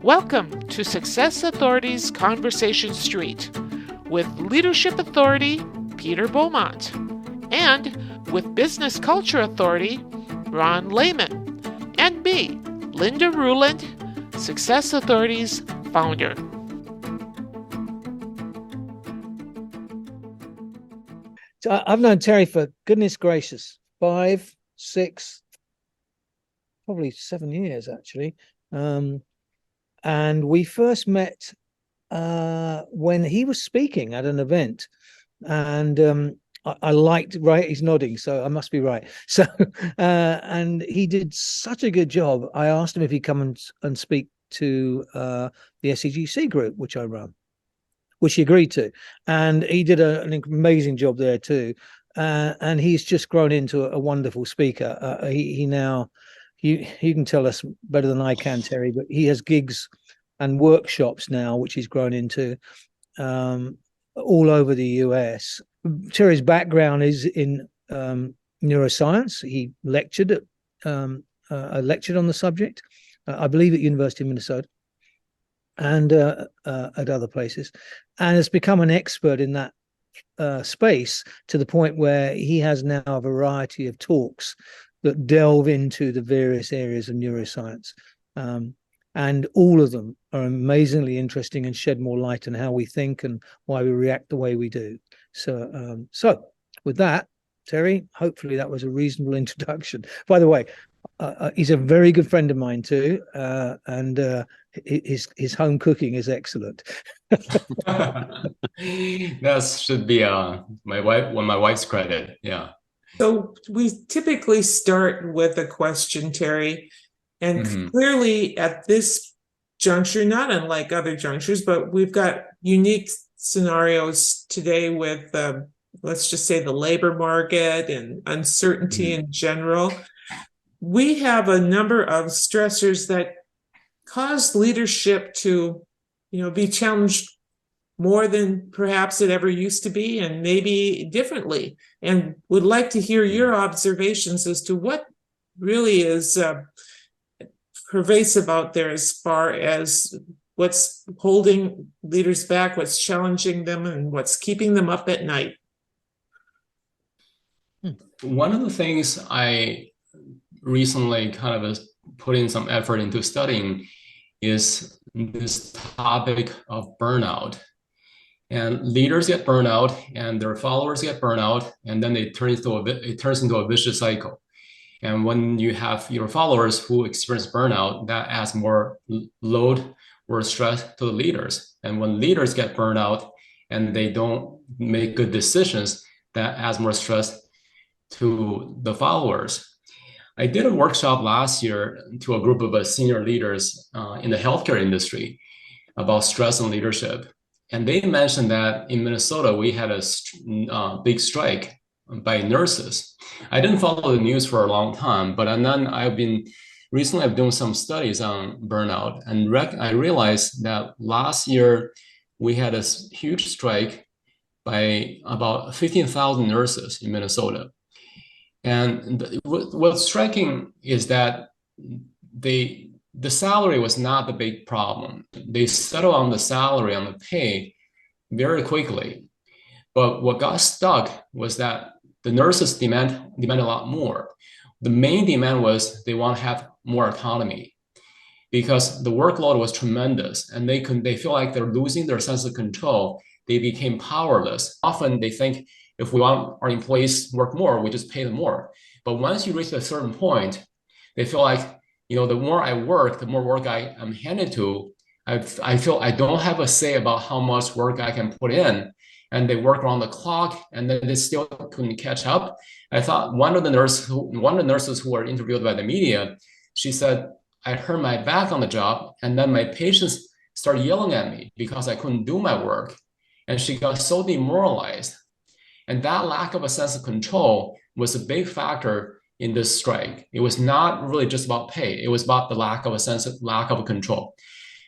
Welcome to Success Authority's Conversation Street with Leadership Authority Peter Beaumont and with Business Culture Authority Ron Lehman and me, Linda Ruland, Success Authority's founder. So I've known Terry for, goodness gracious, 5, 6, probably 7 years actually. And we first met when he was speaking at an event, and I liked, right, he's nodding, so I must be right. So and he did such a good job. I asked him if he'd come and speak to the SEGC group, which I run, which he agreed to, and he did an amazing job there too. And he's just grown into a wonderful speaker. He now, you can tell us better than I can, Terry, but he has gigs and workshops now, which he's grown into all over the US. Terry's background is in neuroscience. He lectured on the subject, I believe, at University of Minnesota and at other places, and has become an expert in that space to the point where he has now a variety of talks that delve into the various areas of neuroscience. And all of them are amazingly interesting and shed more light on how we think and why we react the way we do. So with that, Terry, hopefully that was a reasonable introduction. By the way, he's a very good friend of mine too, and his home cooking is excellent. That should be my wife's credit. Yeah. So we typically start with a question, Terry, and clearly at this juncture, not unlike other junctures, but we've got unique scenarios today with, let's just say, the labor market and uncertainty in general. We have a number of stressors that cause leadership to, be challenged more than perhaps it ever used to be, and maybe differently. And would like to hear your observations as to what really is pervasive out there as far as what's holding leaders back, what's challenging them, and what's keeping them up at night. One of the things I recently kind of put in some effort into studying is this topic of burnout. And leaders get burnout, and their followers get burnout, and then it turns into a vicious cycle. And when you have your followers who experience burnout, that adds more load or stress to the leaders. And when leaders get burnout and they don't make good decisions, that adds more stress to the followers. I did a workshop last year to a group of senior leaders in the healthcare industry about stress and leadership. And they mentioned that in Minnesota, we had a big strike by nurses. I didn't follow the news for a long time, but then I've doing some studies on burnout, and I realized that last year we had a huge strike by about 15,000 nurses in Minnesota. And what's striking is that the salary was not the big problem. They settled on the salary, on the pay, very quickly. But what got stuck was that the nurses demand a lot more. The main demand was they want to have more autonomy because the workload was tremendous, and they feel like they're losing their sense of control. They became powerless. Often they think, if we want our employees to work more, we just pay them more. But once you reach a certain point, they feel like, the more I work, the more work I am handed to. I feel I don't have a say about how much work I can put in. And they work around the clock, and then they still couldn't catch up. I thought one of the nurses who were interviewed by the media, she said, I hurt my back on the job, and then my patients started yelling at me because I couldn't do my work. And she got so demoralized. And that lack of a sense of control was a big factor in this strike. It was not really just about pay. It was about the lack of control.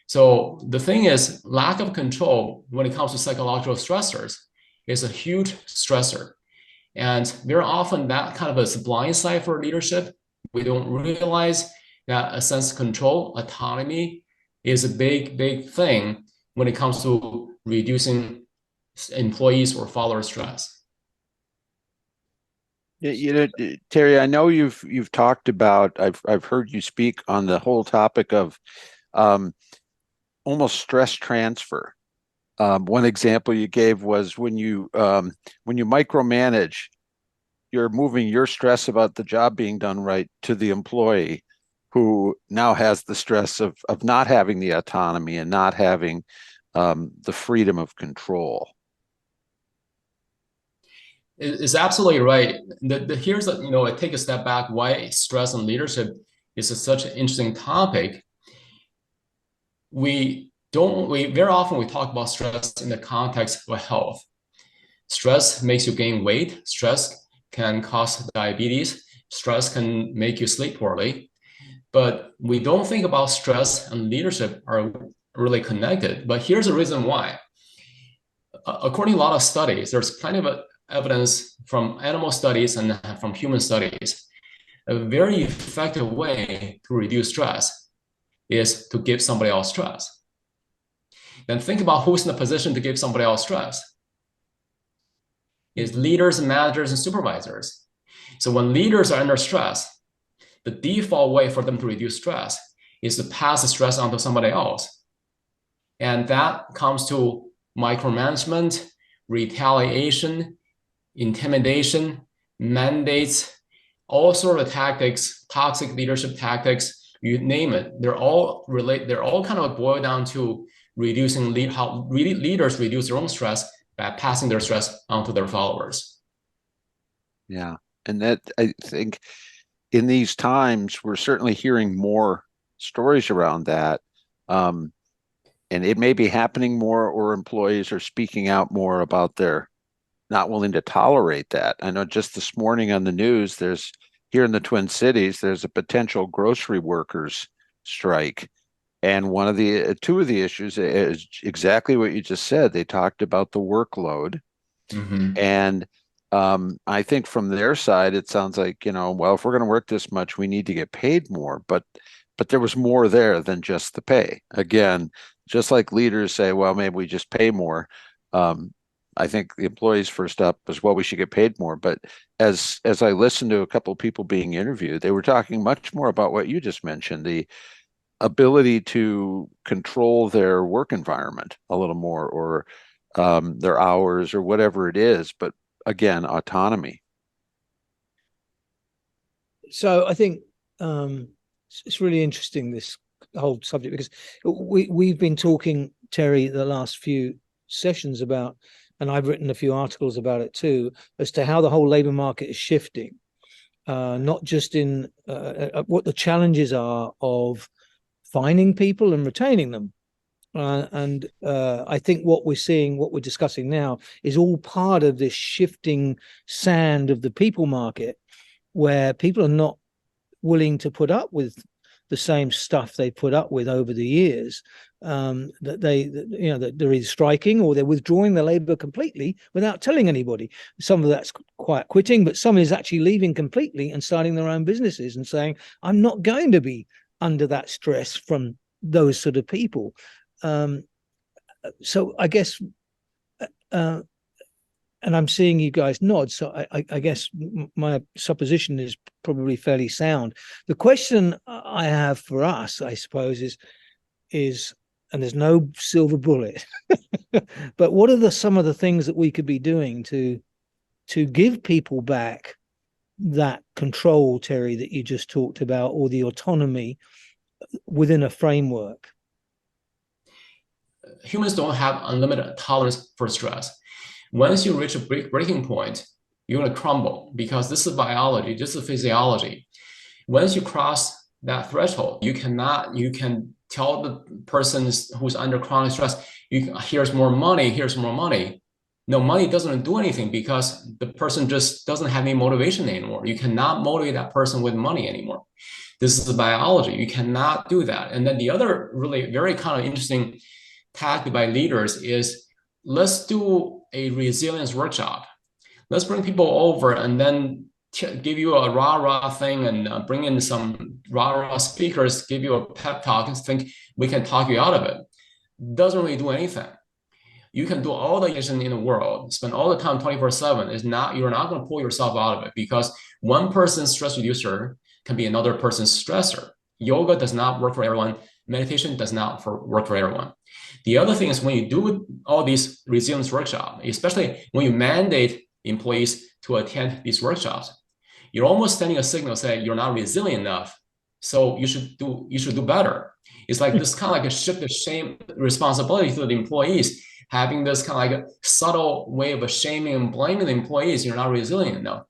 So the thing is, lack of control when it comes to psychological stressors is a huge stressor. And very often that kind of is a blind side for leadership. We don't realize that a sense of control, autonomy, is a big thing when it comes to reducing employees or follower stress. Terry, I know you've talked about, I've heard you speak on the whole topic of almost stress transfer. One example you gave was when you micromanage, you're moving your stress about the job being done right to the employee, who now has the stress of not having the autonomy and not having the freedom of control. It's absolutely right. Here's I take a step back. Why stress and leadership is such an interesting topic. We very often we talk about stress in the context of health. Stress makes you gain weight. Stress can cause diabetes. Stress can make you sleep poorly. But we don't think about stress and leadership are really connected. But here's the reason why. According to a lot of studies, there's plenty of evidence from animal studies and from human studies. A very effective way to reduce stress is to give somebody else stress. Then think about who's in the position to give somebody else stress. It's leaders, managers, and supervisors. So when leaders are under stress, the default way for them to reduce stress is to pass the stress on to somebody else. And that comes to micromanagement, retaliation, intimidation, mandates, all sort of tactics, toxic leadership tactics, you name it. They're all kind of boil down to reducing how leaders reduce their own stress by passing their stress on to their followers. Yeah. And that, I think, in these times, we're certainly hearing more stories around that. And it may be happening more, or employees are speaking out more about their not willing to tolerate that. I know just this morning on the news, here in the Twin Cities, there's a potential grocery workers strike. And two of the issues is exactly what you just said. They talked about the workload. Mm-hmm. And I think from their side, it sounds like, well, if we're going to work this much, we need to get paid more. But there was more there than just the pay. Again, just like leaders say, well, maybe we just pay more. I think the employees first up was, well, we should get paid more. But as I listened to a couple of people being interviewed, they were talking much more about what you just mentioned, the ability to control their work environment a little more, or their hours, or whatever it is. But again, autonomy. So I think it's really interesting, this whole subject, because we've been talking, Terry, the last few sessions about, and I've written a few articles about it too, as to how the whole labor market is shifting, not just in what the challenges are of finding people and retaining them. And I think what we're discussing now is all part of this shifting sand of the people market, where people are not willing to put up with the same stuff they put up with over the years. That they're either striking or they're withdrawing the labor completely without telling anybody. Some of that's quiet quitting, but some is actually leaving completely and starting their own businesses and saying, I'm not going to be under that stress from those sort of people. So I guess, and I'm seeing you guys nod, so I guess my supposition is probably fairly sound. The question I have for us, I suppose, is, and there's no silver bullet, but what are some of the things that we could be doing to give people back that control, Terry, that you just talked about, or the autonomy within a framework? Humans don't have unlimited tolerance for stress. Once you reach a breaking point, you're going to crumble, because this is biology, this is physiology. Once you cross that threshold, you can tell the person who's under chronic stress, here's more money. No, money doesn't do anything, because the person just doesn't have any motivation anymore. You cannot motivate that person with money anymore. This is the biology. You cannot do that. And then the other really very kind of interesting tactic by leaders is, let's do a resilience workshop. Let's bring people over and then give you a rah thing and bring in some rah speakers, give you a pep talk and think we can talk you out of it. Doesn't really do anything. You can do all the education in the world, spend all the time 24/7. You're not going to pull yourself out of it, because one person's stress reducer can be another person's stressor. Yoga does not work for everyone. Meditation does not work for everyone. The other thing is, when you do all these resilience workshops, especially when you mandate employees to attend these workshops, you're almost sending a signal saying you're not resilient enough, so you should do better. It's like this kind of like a shift of shame responsibility to the employees, having this kind of like a subtle way of shaming and blaming the employees. You're not resilient enough.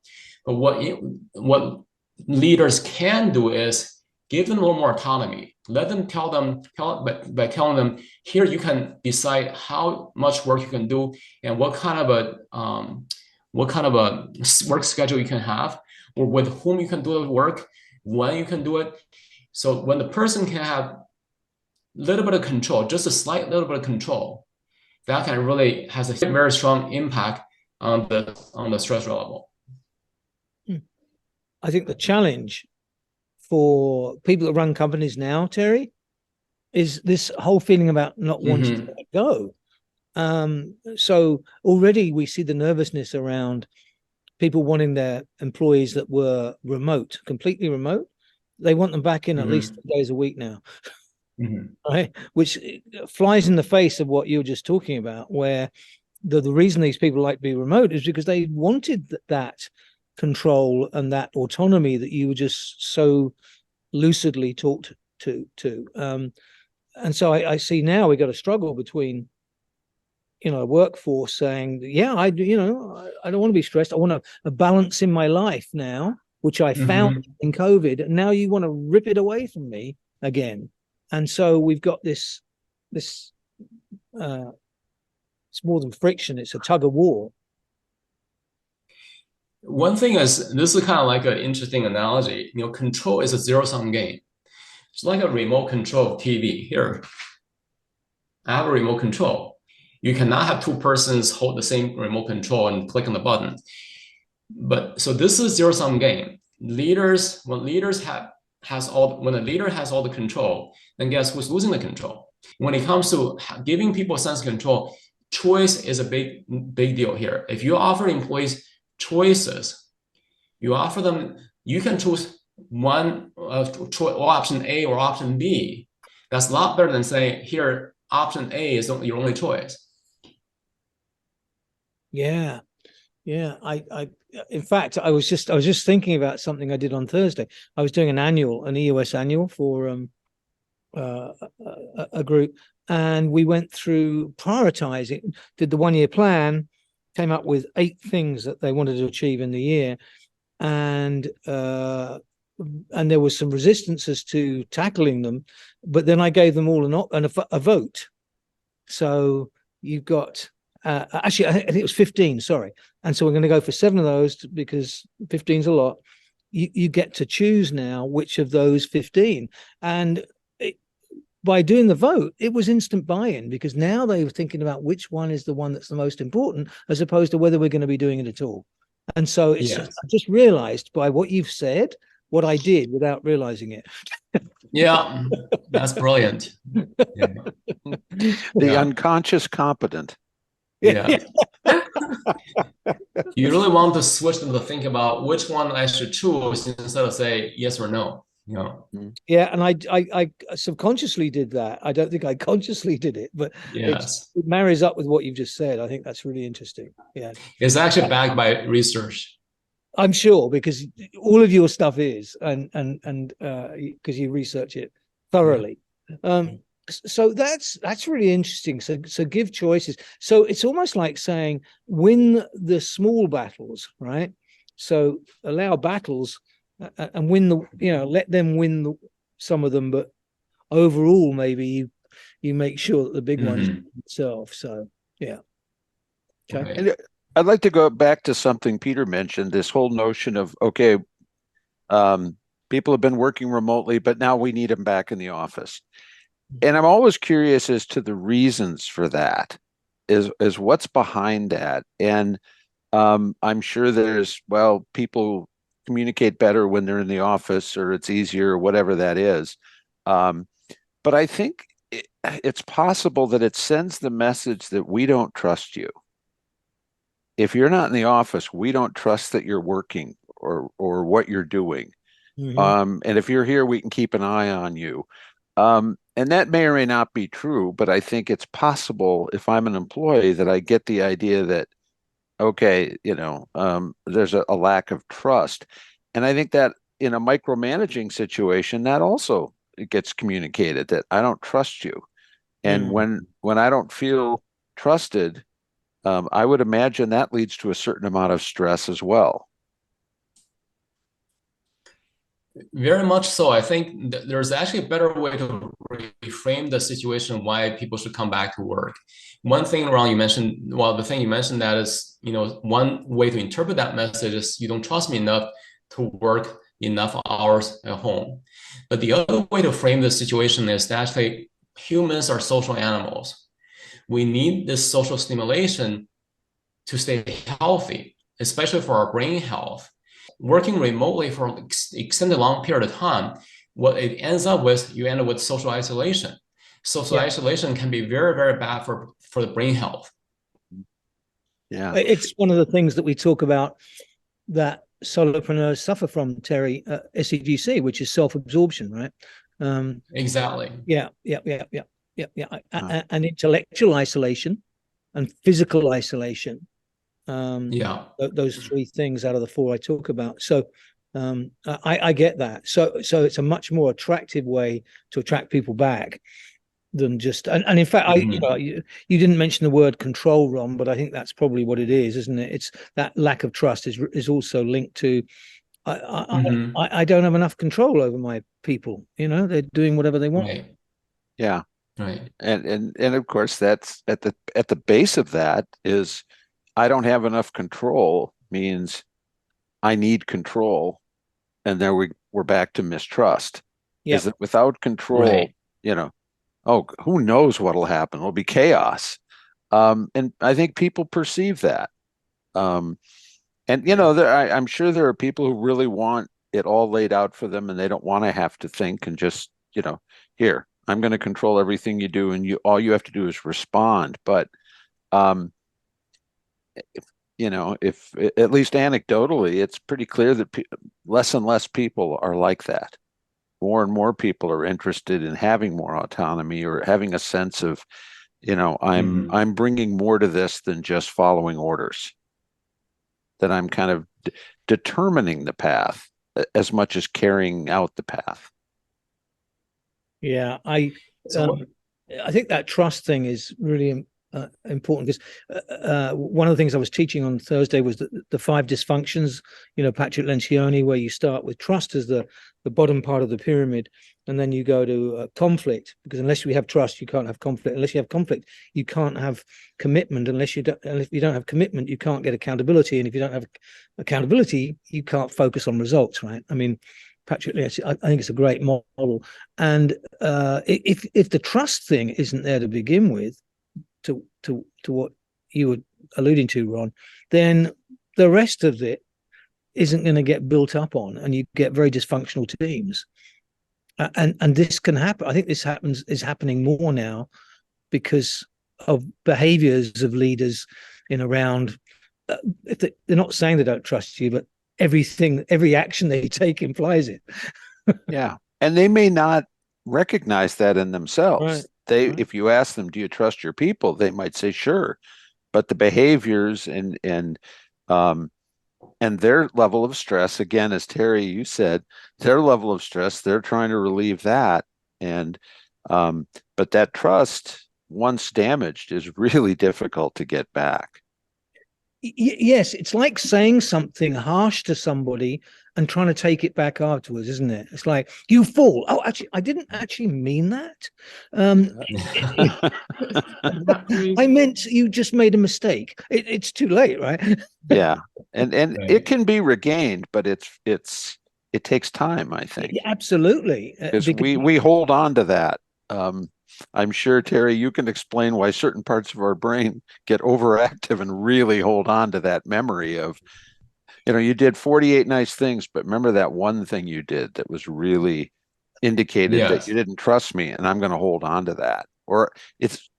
But what leaders can do is give them a little more autonomy. Let them by telling them, here you can decide how much work you can do and what kind of a work schedule you can have, or with whom you can do the work, when you can do it. So when the person can have a little bit of control, just a slight little bit of control, that can really has a very strong impact on the stress level. I think the challenge for people that run companies now, Terry, is this whole feeling about not wanting to let go. So already we see the nervousness around people wanting their employees that were remote, completely remote. They want them back in at least 3 days a week now. Right, which flies in the face of what you were just talking about, where the reason these people like to be remote is because they wanted that control and that autonomy that you were just so lucidly talked to. And so I see now we got a struggle between, a workforce saying, yeah, I don't want to be stressed. I want a balance in my life now, which I found in COVID. And now you want to rip it away from me again. And so we've got this it's more than friction, it's a tug of war. One thing is, this is kind of like an interesting analogy. Control is a zero-sum game. It's like a remote control TV. Here, I have a remote control. You cannot have two persons hold the same remote control and click on the button. But so this is a zero-sum game. When a leader has all the control, then guess who's losing the control? When it comes to giving people a sense of control, choice is a big deal here. If you offer employees choices, you can choose one option A or option B. That's a lot better than saying, here, option A is your only choice. Yeah. In fact, I was just thinking about something I did on Thursday. I was doing an EOS annual for a group, and we went through prioritizing, did the 1 year plan, came up with 8 things that they wanted to achieve in the year, and there was some resistances to tackling them, but then I gave them all a vote. So you've got actually, I think it was 15, sorry. And so we're going to go for 7 of those because 15 is a lot. You get to choose now which of those 15. And by doing the vote, it was instant buy-in, because now they were thinking about which one is the one that's the most important, as opposed to whether we're going to be doing it at all. And so I just realized by what you've said, what I did without realizing it. Yeah, that's brilliant. Yeah. The unconscious competent. Yeah. You really want to switch them to think about which one I should choose instead of say yes or no. Yeah, and I subconsciously did that. I don't think I consciously did it, but yes, it marries up with what you've just said. I think that's really interesting. Yeah, it's actually backed by research. I'm sure, because all of your stuff is, and because you research it thoroughly. So that's really interesting. So give choices. So it's almost like saying win the small battles, right? So allow battles and win let them win some of them, but overall maybe you make sure that the big one is itself. So yeah. Okay. Right. And I'd like to go back to something Peter mentioned, this whole notion of, okay, people have been working remotely, but now we need them back in the office. And I'm always curious as to the reasons for that, is what's behind that. And I'm sure there's, people communicate better when they're in the office, or it's easier, or whatever that is. But I think it's possible that it sends the message that we don't trust you. If you're not in the office, we don't trust that you're working or what you're doing. And if you're here, we can keep an eye on you. And that may or may not be true, but I think it's possible, if I'm an employee, that I get the idea that, okay, there's a lack of trust. And I think that in a micromanaging situation, that also gets communicated, that I don't trust you. And when I don't feel trusted, I would imagine that leads to a certain amount of stress as well. Very much so. I think there's actually a better way to reframe the situation why people should come back to work. One thing, Ron, you mentioned, well, the thing you mentioned that is, one way to interpret that message is you don't trust me enough to work enough hours at home. But the other way to frame the situation is that actually humans are social animals. We need this social stimulation to stay healthy, especially for our brain health. Working remotely for an extended long period of time, what it ends up with, you end up with social isolation. Social isolation can be very, very bad for the brain health. Yeah, it's one of the things that we talk about that solopreneurs suffer from, Terry, SEGC, which is self-absorption, right? Exactly. Yeah. And intellectual isolation and physical isolation. Those three things out of the four I talk about. So I get that. So it's a much more attractive way to attract people back than just, and in fact, you didn't mention the word control, Ron, but I think that's probably what it is, isn't it? It's that lack of trust is also linked to I don't have enough control over my people. They're doing whatever they want. Right. Yeah. Right. And of course, that's at the base of that is, I don't have enough control means I need control. And there we're back to mistrust. Is that without control, who knows what'll happen? It'll be chaos. And I think people perceive that. I'm sure there are people who really want it all laid out for them, and they don't want to have to think, and just, here, I'm going to control everything you do, and all you have to do is respond. But if at least anecdotally, it's pretty clear that less and less people are like that. More and more people are interested in having more autonomy, or having a sense of, I'm bringing more to this than just following orders. That I'm kind of determining the path as much as carrying out the path. Yeah, I think that trust thing is really important, because one of the things I was teaching on Thursday was the 5 dysfunctions, Patrick Lencioni, where you start with trust as the bottom part of the pyramid, and then you go to conflict, because unless you have trust, you can't have conflict. Unless you have conflict, you can't have commitment. And if you don't have commitment, you can't get accountability. And if you don't have accountability, you can't focus on results, right? I mean, Patrick, I think it's a great model. And if the trust thing isn't there to begin with, to what you were alluding to, Ron, then the rest of it isn't going to get built up on, and you get very dysfunctional teams. And this can happen. I think this is happening more now because of behaviors of leaders in around. If they're not saying they don't trust you, but every action they take implies it. Yeah, and they may not recognize that in themselves. Right. If you ask them, do you trust your people? They might say, sure, but the behaviors and their level of stress, again, as Terry, you said, their level of stress, they're trying to relieve that. And but that trust, once damaged, is really difficult to get back. Yes, it's like saying something harsh to somebody and trying to take it back afterwards, isn't it? It's like, you fool. Oh, actually, I didn't actually mean that. I meant you just made a mistake. It's too late, right? Yeah, and it can be regained, but it takes time, I think. Absolutely, because we hold on to that. I'm sure, Terry, you can explain why certain parts of our brain get overactive and really hold on to that memory of, You did 48 nice things, but remember that one thing you did that was really indicated that Yes. you didn't trust me, and I'm going to hold on to that. Or it's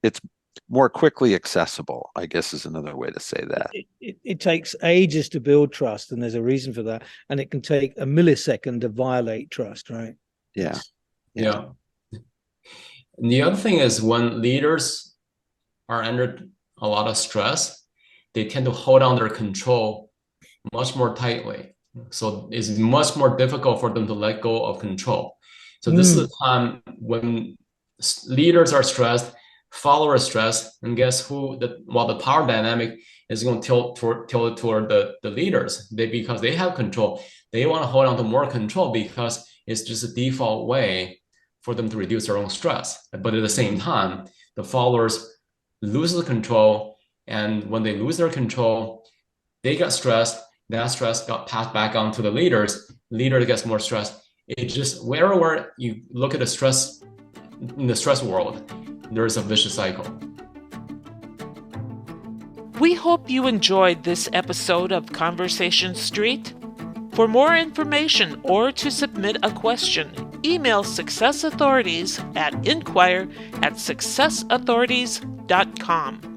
more quickly accessible, I guess is another way to say that. It takes ages to build trust, and there's a reason for that. And it can take a millisecond to violate trust, right? Yeah. Yeah. And the other thing is when leaders are under a lot of stress, they tend to hold on their control much more tightly. So it's much more difficult for them to let go of control. So this is a time when leaders are stressed, followers are stressed, and guess who? The power dynamic is going to tilt toward the leaders. Because they have control, they want to hold on to more control because it's just a default way for them to reduce their own stress. But at the same time, the followers lose the control, and when they lose their control, they got stressed. That stress got passed back on to the leaders. Leader gets more stressed. It just wherever you look at the stress in the stress world, there's a vicious cycle. We hope you enjoyed this episode of Conversation Street. For more information or to submit a question, email Success Authorities at inquire@successauthorities.com.